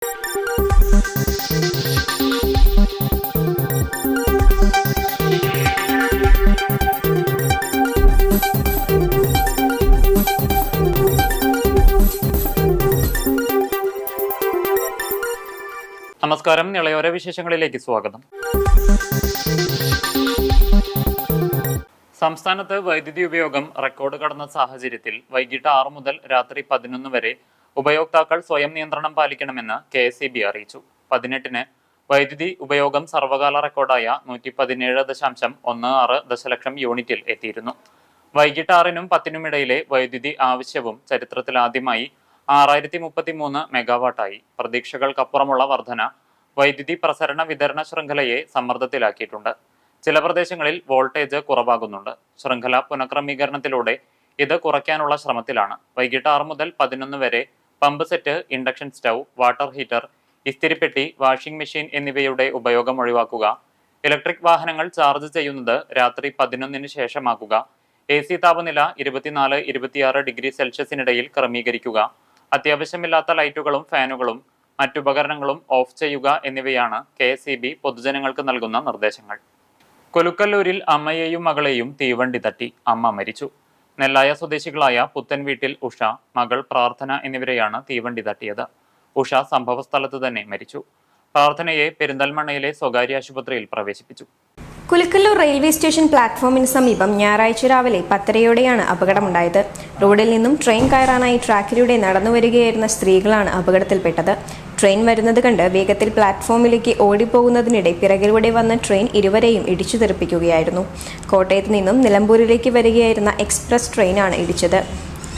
നമസ്കാരം. ഇളയോര വിശേഷങ്ങളിലേക്ക് സ്വാഗതം. സംസ്ഥാനത്ത് വൈദ്യുതി ഉപയോഗം റെക്കോർഡ് കടന്ന സാഹചര്യത്തിൽ വൈകിട്ട് 6 മുതൽ രാത്രി 11 വരെ ഉപയോക്താക്കൾ സ്വയം നിയന്ത്രണം പാലിക്കണമെന്ന് KSEB അറിയിച്ചു. 18-ന് വൈദ്യുതി ഉപയോഗം സർവകാല റെക്കോർഡായ 117.16 ദശലക്ഷം യൂണിറ്റിൽ എത്തിയിരുന്നു. വൈകിട്ട് 6-നും 10-നും ഇടയിലെ വൈദ്യുതി ആവശ്യവും ചരിത്രത്തിലാദ്യമായി 6033 മെഗാവാട്ടായി. പ്രതീക്ഷകൾക്കപ്പുറമുള്ള വർധന വൈദ്യുതി പ്രസരണ വിതരണ ശൃംഖലയെ സമ്മർദ്ദത്തിലാക്കിയിട്ടുണ്ട്. ചില പ്രദേശങ്ങളിൽ വോൾട്ടേജ് കുറവാകുന്നുണ്ട്. ശൃംഖല പുനഃക്രമീകരണത്തിലൂടെ ഇത് കുറയ്ക്കാനുള്ള ശ്രമത്തിലാണ്. വൈകിട്ട് 6 മുതൽ 11 വരെ pump set, induction stove, water heater, ഇസ്തിരിപ്പെട്ടി, വാഷിംഗ് മെഷീൻ എന്നിവയുടെ ഉപയോഗം ഒഴിവാക്കുക. ഇലക്ട്രിക് വാഹനങ്ങൾ ചാർജ് ചെയ്യുന്നത് രാത്രി 11-ന് ശേഷമാക്കുക. AC താപനില 24-26 ഡിഗ്രി സെൽഷ്യസിനിടയിൽ ക്രമീകരിക്കുക. അത്യാവശ്യമില്ലാത്ത ലൈറ്റുകളും ഫാനുകളും മറ്റുപകരണങ്ങളും ഓഫ് ചെയ്യുക എന്നിവയാണ് KSEB പൊതുജനങ്ങൾക്ക് നൽകുന്ന നിർദ്ദേശങ്ങൾ. കൊലുക്കല്ലൂരിൽ അമ്മയെയും മകളെയും തീവണ്ടി തട്ടി അമ്മ മരിച്ചു. നെല്ലായ സ്വദേശികളായ പുത്തൻ വീട്ടിൽ ഉഷ, മകൾ പ്രാർത്ഥന എന്നിവരെയാണ് തീവണ്ടി തട്ടിയത്. ഉഷ സംഭവസ്ഥലത്ത് തന്നെ മരിച്ചു. പ്രാർത്ഥനയെ പെരിന്തൽമണ്ണയിലെ സ്വകാര്യ ആശുപത്രിയിൽ പ്രവേശിപ്പിച്ചു. കുലുക്കല്ലൂർ റെയിൽവേ സ്റ്റേഷൻ പ്ലാറ്റ്ഫോമിന് സമീപം ഞായറാഴ്ച രാവിലെ 10:30-യോടെയാണ് അപകടമുണ്ടായത്. റോഡിൽ നിന്നും ട്രെയിൻ കയറാനായി ട്രാക്കിലൂടെ നടന്നുവരികയായിരുന്ന സ്ത്രീകളാണ് അപകടത്തിൽപ്പെട്ടത്. ട്രെയിൻ വരുന്നത് കണ്ട് വേഗത്തിൽ പ്ലാറ്റ്ഫോമിലേക്ക് ഓടിപ്പോകുന്നതിനിടെ പിറകിലൂടെ വന്ന ട്രെയിൻ ഇരുവരെയും ഇടിച്ചു തെറിപ്പിക്കുകയായിരുന്നു. കോട്ടയത്ത് നിന്നും നിലമ്പൂരിലേക്ക് വരികയായിരുന്ന എക്സ്പ്രസ് ട്രെയിനാണ് ഇടിച്ചത്.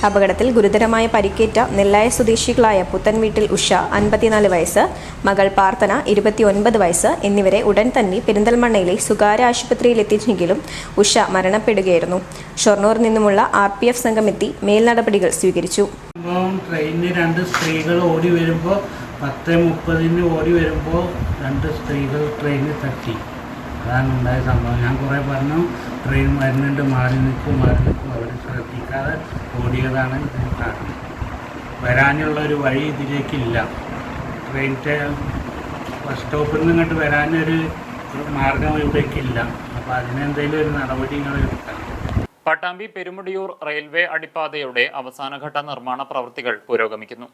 അപകടത്തിൽ ഗുരുതരമായ പരിക്കേറ്റ നെല്ലായ സ്വദേശികളായ പുത്തൻ വീട്ടിൽ ഉഷ 54 വയസ്സ്, മകൾ പ്രാർത്ഥന 29 വയസ്സ് എന്നിവരെ ഉടൻ തന്നെ പെരിന്തൽമണ്ണയിലെ സ്വകാര്യ ആശുപത്രിയിൽ എത്തിച്ചെങ്കിലും ഉഷ മരണപ്പെടുകയായിരുന്നു. ഷൊർണൂരിൽ നിന്നുമുള്ള RPF സംഘമെത്തി മേൽനടപടികൾ സ്വീകരിച്ചു. ട്രെയിനിൽ 2 സ്ത്രീകൾ ഓടി വരുമ്പോൾ 10:30 ഓടി വരുമ്പോൾ 2 സ്ത്രീകൾ ട്രെയിനിൽ തട്ടി. അതാണ് ഉണ്ടായ സംഭവം. ഞാൻ കുറേ പറഞ്ഞു ട്രെയിൻ വരുന്നുണ്ട്, മാറി നിൽക്കും അവർ ശ്രദ്ധിക്കാതെ ഓടിയതാണ് ഇതിന് കാരണം. വരാനുള്ള ഒരു വഴി ഇതിലേക്കില്ല. ട്രെയിനിൻ്റെ ബസ് സ്റ്റോപ്പിൽ നിന്ന് ഇങ്ങോട്ട് വരാനൊരു മാർഗം ഇവിടേക്കില്ല. അപ്പോൾ അതിനെന്തെങ്കിലും ഒരു നടപടികൾ എടുക്കണം. പട്ടാമ്പി പെരുമുടിയൂർ റെയിൽവേ അടിപ്പാതയുടെ അവസാനഘട്ട നിർമ്മാണ പ്രവൃത്തികൾ പുരോഗമിക്കുന്നു.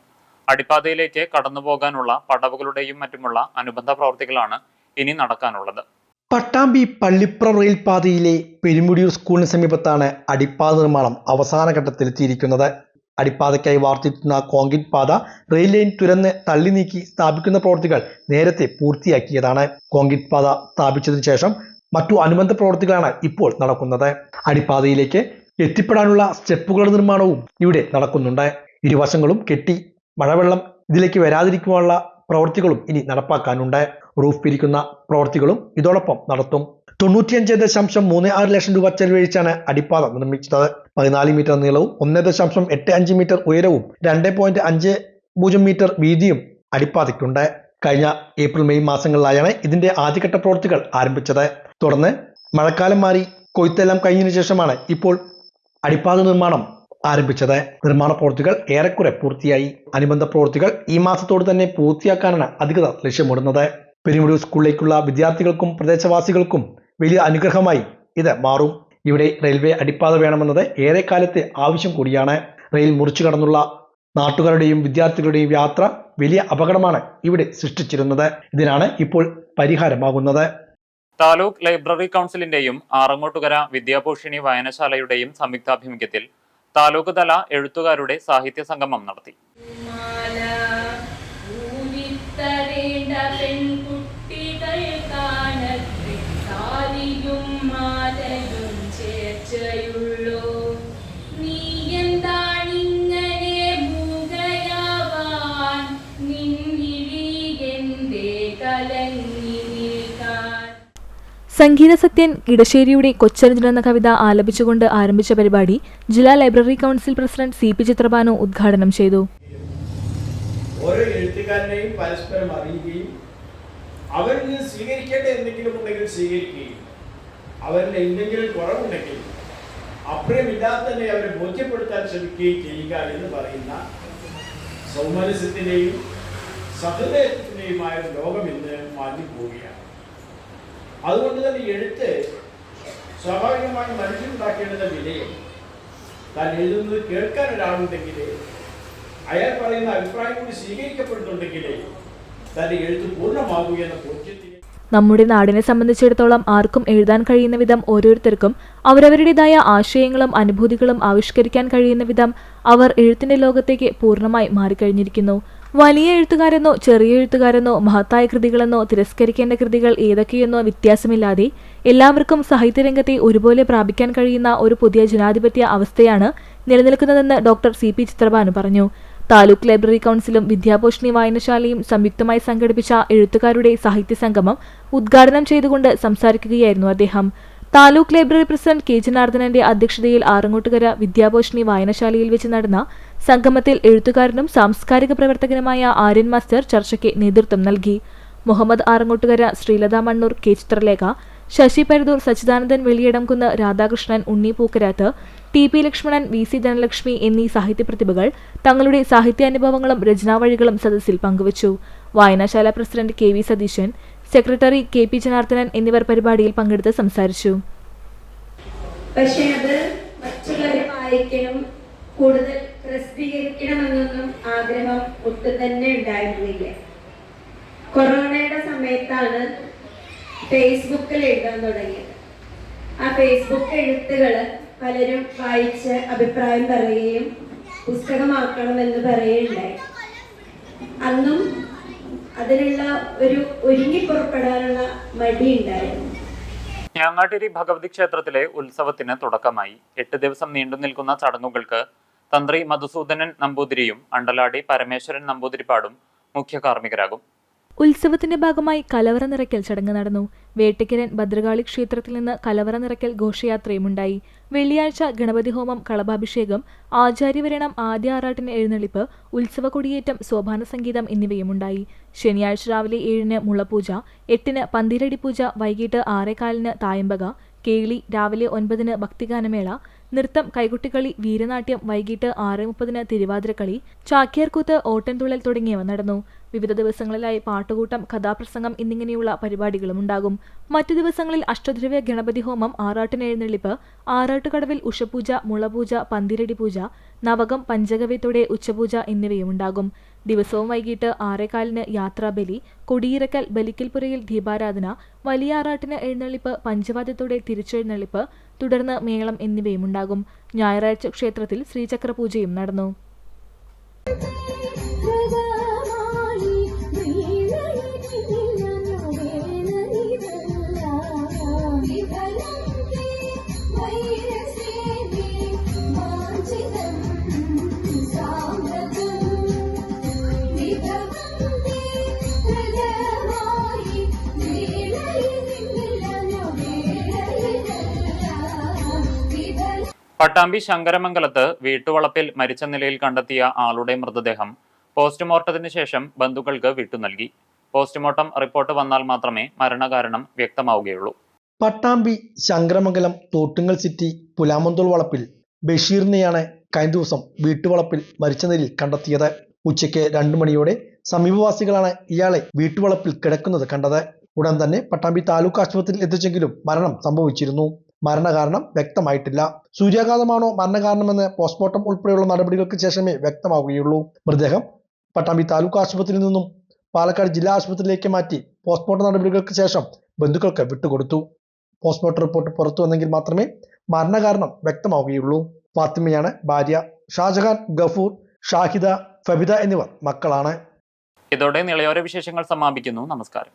അടിപ്പാതയിലേക്ക് കടന്നുപോകാനുള്ള പടവുകളുടെയും മറ്റുമുള്ള അനുബന്ധ പ്രവൃത്തികളാണ് ഇനി നടക്കാനുള്ളത്. പട്ടാമ്പി പള്ളിപ്പുറം റെയിൽപാതയിലെ പെരുമുടിയൂർ സ്കൂളിന് സമീപത്താണ് അടിപ്പാത നിർമ്മാണം അവസാന ഘട്ടത്തിലെത്തിയിരിക്കുന്നത്. അടിപ്പാതയ്ക്കായി വാർത്തിട്ടുന്ന കോൺക്രീറ്റ് പാത റെയിൽ ലൈൻ തുരന്ന് തള്ളി നീക്കി സ്ഥാപിക്കുന്ന പ്രവൃത്തികൾ നേരത്തെ പൂർത്തിയാക്കിയതാണ്. കോൺക്രീറ്റ് പാത സ്ഥാപിച്ചതിനു ശേഷം മറ്റു അനുബന്ധ പ്രവൃത്തികളാണ് ഇപ്പോൾ നടക്കുന്നത്. അടിപ്പാതയിലേക്ക് എത്തിപ്പെടാനുള്ള സ്റ്റെപ്പുകളുടെ നിർമ്മാണവും ഇവിടെ നടക്കുന്നുണ്ട്. ഇരുവശങ്ങളും കെട്ടി മഴവെള്ളം ഇതിലേക്ക് വരാതിരിക്കുവാനുള്ള പ്രവൃത്തികളും ഇനി നടപ്പാക്കാനുണ്ട്. റൂഫ് പിരിക്കുന്ന പ്രവൃത്തികളും ഇതോടൊപ്പം നടത്തും. 95.36 ലക്ഷം രൂപ ചെലവഴിച്ചാണ് അടിപ്പാത നിർമ്മിച്ചത്. 14 മീറ്റർ നീളവും 1.85 മീറ്റർ ഉയരവും 2.50 മീറ്റർ വീതിയും അടിപ്പാതയ്ക്കുണ്ട്. കഴിഞ്ഞ ഏപ്രിൽ-മെയ് മാസങ്ങളിലായാണ് ഇതിന്റെ ആദ്യഘട്ട പ്രവൃത്തികൾ ആരംഭിച്ചത്. തുടർന്ന് മഴക്കാലം മാറി കൊയ്ത്തെല്ലാം കഴിഞ്ഞതിനു ശേഷമാണ് ഇപ്പോൾ അടിപ്പാത നിർമ്മാണം ആരംഭിച്ചത്. നിർമ്മാണ പ്രവൃത്തികൾ ഏറെക്കുറെ പൂർത്തിയായി. അനുബന്ധ പ്രവൃത്തികൾ ഈ മാസത്തോട് തന്നെ പൂർത്തിയാക്കാനാണ് അധികൃതർ ലക്ഷ്യമിടുന്നത്. പെരുമുടിയൂർ സ്കൂളിലേക്കുള്ള വിദ്യാർത്ഥികൾക്കും പ്രദേശവാസികൾക്കും വലിയ അനുഗ്രഹമായി ഇത് മാറും. ഇവിടെ റെയിൽവേ അടിപ്പാത വേണമെന്നത് ഏറെക്കാലത്തെ ആവശ്യം കൂടിയാണ്. റെയിൽ മുറിച്ചു കടന്നുള്ള നാട്ടുകാരുടെയും വിദ്യാർത്ഥികളുടെയും യാത്ര വലിയ അപകടമാണ് ഇവിടെ സൃഷ്ടിച്ചിരുന്നത്. ഇതിനാണ് ഇപ്പോൾ പരിഹാരമാകുന്നത്. താലൂക്ക് ലൈബ്രറി കൗൺസിലിന്റെയും ആറങ്ങോട്ടുകര വിദ്യാഭൂഷണി വായനശാലയുടെയും സംയുക്താഭിമുഖ്യത്തിൽ താലൂക്ക് തല എഴുത്തുകാരുടെ സാഹിത്യ സംഗമം നടത്തി. സംഗീത സത്യൻ ഇടശ്ശേരിയുടെ കൊച്ചനുജൻ എന്ന കവിത ആലപിച്ചുകൊണ്ട് ആരംഭിച്ച പരിപാടി ജില്ലാ library council president CP Chitrabhanu ഉദ്ഘാടനം ചെയ്തു. ഓരോ എഴുത്തുകാരനെയും പരസ്പരം അറിയുകയും അവരിൽ നിന്ന് സ്വീകരിക്കേണ്ട എന്തെങ്കിലും ഉണ്ടെങ്കിൽ സ്വീകരിക്കുകയും അവരിൽ എന്തെങ്കിലും കുറവുണ്ടെങ്കിൽ അപ്രിയമില്ലാതെ തന്നെ അവരെ ബോധ്യപ്പെടുത്താൻ ശ്രമിക്കുകയും ചെയ്യുക എന്ന് പറയുന്ന സൗമനസ്യത്തിൻ്റെയും സഹൃദയത്തിൻ്റെയുമായ ഒരു ലോകം ഇന്ന് മാറ്റിപ്പോവുകയാണ്. അതുകൊണ്ട് തന്നെ എഴുത്ത് സ്വാഭാവികമായി മനുഷ്യനുണ്ടാക്കേണ്ടുന്ന വിലയും താൻ എഴുതുന്നത് കേൾക്കാൻ ഒരാളുണ്ടെങ്കിൽ അയാൾ പറയുന്ന അഭിപ്രായം കൂടി സ്വീകരിക്കപ്പെടുന്നുണ്ടെങ്കിൽ തൻ്റെ എഴുത്ത് പൂർണ്ണമാകൂ എന്ന ബോധ്യത്തിന് നമ്മുടെ നാടിനെ സംബന്ധിച്ചിടത്തോളം ആർക്കും എഴുതാൻ കഴിയുന്ന വിധം ഓരോരുത്തർക്കും അവരവരുടേതായ ആശയങ്ങളും അനുഭൂതികളും ആവിഷ്കരിക്കാൻ കഴിയുന്ന വിധം അവർ എഴുത്തിന്റെ ലോകത്തേക്ക് പൂർണ്ണമായി മാറിക്കഴിഞ്ഞിരിക്കുന്നു. വലിയ എഴുത്തുകാരെന്നോ ചെറിയ എഴുത്തുകാരെന്നോ മഹത്തായ കൃതികളെന്നോ തിരസ്കരിക്കേണ്ട കൃതികൾ ഏതൊക്കെയെന്നോ വ്യത്യാസമില്ലാതെ എല്ലാവർക്കും സാഹിത്യരംഗത്തെ ഒരുപോലെ പ്രാപിക്കാൻ കഴിയുന്ന ഒരു പുതിയ ജനാധിപത്യ അവസ്ഥയാണ് നിലനിൽക്കുന്നതെന്ന് ഡോക്ടർ CP ചിത്രഭാനു പറഞ്ഞു. താലൂക്ക് ലൈബ്രറി കൗൺസിലും വിദ്യാപോഷിണി വായനശാലയും സംയുക്തമായി സംഘടിപ്പിച്ച എഴുത്തുകാരുടെ സാഹിത്യ സംഗമം ഉദ്ഘാടനം ചെയ്തുകൊണ്ട് സംസാരിക്കുകയായിരുന്നു അദ്ദേഹം. Taluk library president K. ജനാർദ്ദനന്റെ അധ്യക്ഷതയിൽ ആറങ്ങോട്ടുകര വിദ്യാപോഷിണി വായനശാലയിൽ വെച്ച് നടന്ന സംഗമത്തിൽ എഴുത്തുകാരനും സാംസ്കാരിക പ്രവർത്തകനുമായ ആര്യൻ മാസ്റ്റർ ചർച്ചയ്ക്ക് നേതൃത്വം നൽകി. മുഹമ്മദ് ആറങ്ങോട്ടുകര, ശ്രീലത മണ്ണൂർ, K. ചിത്രലേഖ, ശശി പരുതൂർ, സച്ചിദാനന്ദൻ വെളിയടംകുന്ന്, രാധാകൃഷ്ണൻ, ഉണ്ണി പൂക്കരാത്ത്, TP ലക്ഷ്മണൻ, VC ധനലക്ഷ്മി എന്നീ സാഹിത്യപ്രതിഭകൾ തങ്ങളുടെ സാഹിത്യാനുഭവങ്ങളും രചനാവഴികളും സദസ്സിൽ പങ്കുവച്ചു. വായനശാല president KV Satheesan, secretary KP Janardhanan എന്നിവർ പരിപാടിയിൽ പങ്കെടുത്ത് സംസാരിച്ചു. പക്ഷേ അത് മറ്റുള്ളവരെ വായിക്കണം, കൂടുതൽ പ്രസിദ്ധീകരിക്കണമെന്നൊന്നും ആഗ്രഹം ഒട്ടും തന്നെ ഉണ്ടായിരുന്നില്ല. കൊറോണയുടെ സമയത്താണ് ഫേസ്ബുക്കിൽ എഴുതാൻ തുടങ്ങിയത്. ആ ഫേസ്ബുക്ക് എഴുത്തുകൾ പലരും വായിച്ച് അഭിപ്രായം പറയുകയും പുസ്തകമാക്കണമെന്ന് പറയുകയുണ്ടായി. അന്നും അതിനുള്ള ഒരു ഒരുങ്ങി പുറപ്പെടാനുള്ള മടി ഉണ്ടായിരുന്നു. ഞാങ്ങാട്ടിരി ഭഗവതി ക്ഷേത്രത്തിലെ ഉത്സവത്തിന് തുടക്കമായി. 8 ദിവസം നീണ്ടു നിൽക്കുന്ന ചടങ്ങുകൾക്ക് തന്ത്രി മധുസൂദനൻ നമ്പൂതിരിയും അണ്ടലാടി പരമേശ്വരൻ നമ്പൂതിരിപ്പാടും മുഖ്യ കാർമ്മികരാകും. ഉത്സവത്തിന്റെ ഭാഗമായി കലവറ നിറയ്ക്കൽ ചടങ്ങ് നടന്നു. വേട്ടയ്ക്കരൻ ഭദ്രകാളി ക്ഷേത്രത്തിൽ നിന്ന് കലവറ നിറയ്ക്കൽ ഘോഷയാത്രയുമുണ്ടായി. വെള്ളിയാഴ്ച ഗണപതി ഹോമം, കളഭാഭിഷേകം, ആചാര്യവരണം, ആദ്യ ആറാട്ടിന് എഴുന്നള്ളിപ്പ്, ഉത്സവ കൊടിയേറ്റം, സോപാന സംഗീതം എന്നിവയുമുണ്ടായി. ശനിയാഴ്ച രാവിലെ 7-ന് മുളപൂജ, 8-ന് പന്തിരടി പൂജ, വൈകിട്ട് 6:15-ന് തായമ്പക, കേളി, രാവിലെ 9-ന് ഭക്തിഗാനമേള, നൃത്തം, കൈകൊട്ടിക്കളി, വീരനാട്യം, വൈകിട്ട് 6:30-ന് തിരുവാതിരക്കളി, ചാക്യാർകൂത്ത്, ഓട്ടൻതുള്ളൽ തുടങ്ങിയവ നടന്നു. വിവിധ ദിവസങ്ങളിലായി പാട്ടുകൂട്ടം, കഥാപ്രസംഗം എന്നിങ്ങനെയുള്ള പരിപാടികളും ഉണ്ടാകും. മറ്റു ദിവസങ്ങളിൽ അഷ്ടദ്രവ്യ ഗണപതി ഹോമം, ആറാട്ടിന് എഴുന്നള്ളിപ്പ്, ആറാട്ടുകടവിൽ ഉഷപൂജ, മുളപൂജ, പന്തിരടി പൂജ, നവകം, പഞ്ചഗവ്യത്തോടെ ഉച്ചപൂജ എന്നിവയും ഉണ്ടാകും. ദിവസവും വൈകിട്ട് 6:15-ന് യാത്രാബലി, കൊടിയിറക്കൽ, ബലിക്കൽപുരയിൽ ദീപാരാധന, വലിയ ആറാട്ടിന് എഴുന്നള്ളിപ്പ്, പഞ്ചവാദ്യത്തോടെ തിരിച്ചെഴുന്നള്ളിപ്പ്, തുടർന്ന് മേളം എന്നിവയും ഉണ്ടാകും. ഞായറാഴ്ച ക്ഷേത്രത്തിൽ ശ്രീചക്ര പൂജയും നടന്നു. പട്ടാമ്പി ശങ്കരമംഗലത്ത് വീട്ടുവളപ്പിൽ മരിച്ച നിലയിൽ കണ്ടെത്തിയ ആളുടെ മൃതദേഹം പോസ്റ്റ്മോർട്ടത്തിന് ശേഷം ബന്ധുക്കൾക്ക് വിട്ടുനൽകി. പോസ്റ്റ്മോർട്ടം റിപ്പോർട്ട് വന്നാൽ മാത്രമേ മരണകാരണം വ്യക്തമാവുകയുള്ളൂ. പട്ടാമ്പി ശങ്കരമംഗലം തോട്ടുങ്ങൽ സിറ്റി പുലാമന്തോൾ വളപ്പിൽ ബഷീറിനെയാണ് കഴിഞ്ഞ ദിവസം വീട്ടുവളപ്പിൽ മരിച്ച നിലയിൽ കണ്ടെത്തിയത്. ഉച്ചയ്ക്ക് 2 മണിയോടെ സമീപവാസികളാണ് ഇയാളെ വീട്ടുവളപ്പിൽ കിടക്കുന്നത് കണ്ടത്. ഉടൻ തന്നെ പട്ടാമ്പി താലൂക്ക് ആശുപത്രിയിൽ എത്തിച്ചെങ്കിലും മരണം സംഭവിച്ചിരുന്നു. മരണകാരണം വ്യക്തമായിട്ടില്ല. സൂര്യാഘാതമാണോ മരണകാരണമെന്ന് പോസ്റ്റ്മോർട്ടം ഉൾപ്പെടെയുള്ള നടപടികൾക്ക് ശേഷമേ വ്യക്തമാവുകയുള്ളൂ. മൃതദേഹം പട്ടാമ്പി താലൂക്ക് ആശുപത്രിയിൽ നിന്നും പാലക്കാട് ജില്ലാ ആശുപത്രിയിലേക്ക് മാറ്റി പോസ്റ്റ്മോർട്ടം നടപടികൾക്ക് ശേഷം ബന്ധുക്കൾക്ക് വിട്ടുകൊടുത്തു. പോസ്റ്റ്മോർട്ടം റിപ്പോർട്ട് പുറത്തു വന്നെങ്കിൽ മാത്രമേ മരണകാരണം വ്യക്തമാവുകയുള്ളൂ. ഫാത്തിമയാണ് ഭാര്യ. ഷാജഹാൻ, ഗഫൂർ, ഷാഹിദ, ഫബിത എന്നിവർ മക്കളാണ്. ഇതോടെ നിളയോര വിശേഷങ്ങൾ സമാപിക്കുന്നു. നമസ്കാരം.